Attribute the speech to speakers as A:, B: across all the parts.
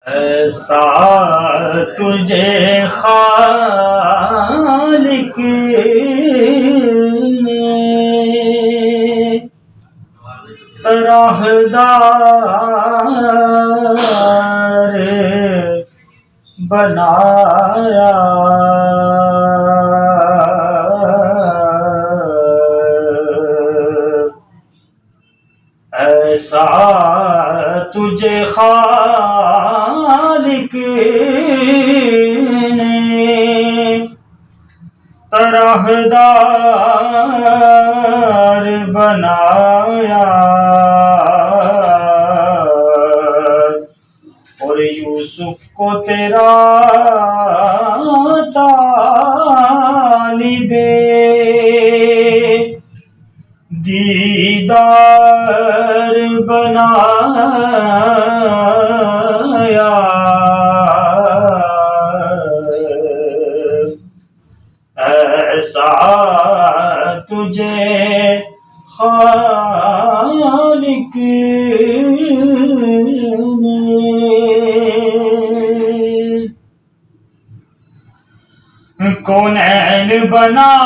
A: ایسا تجھے خالق نے طرحدار بنایا، ایسا تجھے خالق نے طرحدار بنایا، اور یوسف کو تیرا طالب دیدار بنایا، ایسا تجھے خالق نے کونین بنائے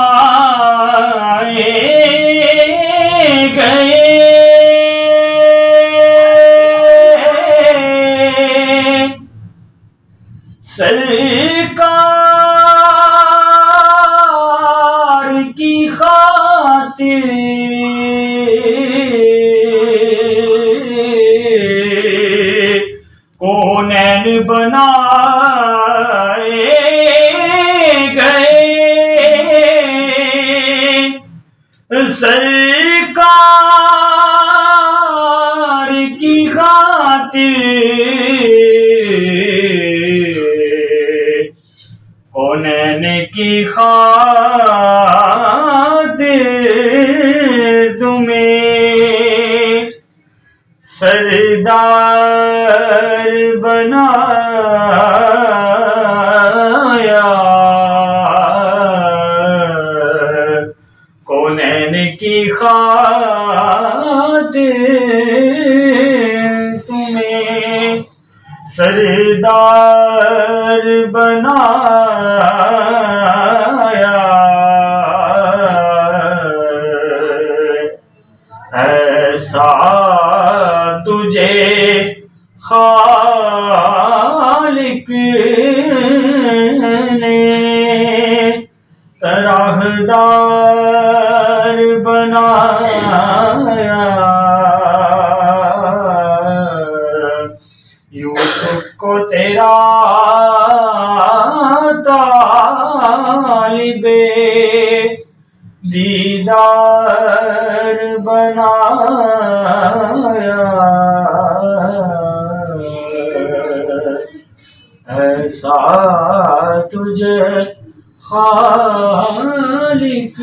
A: گئے، سرکار کی خاطر کونین بنائے گئے، سرکار کی خاطر کونین کی خاطر تمہیں سردار بنایا، کونین کی خاطر تمہیں سردار بنایا، ایسا تجھے خالق نے طرحدار بنایا، یوسف کو تیرا طالب دیدار بنایا، ایسا تجھے خالق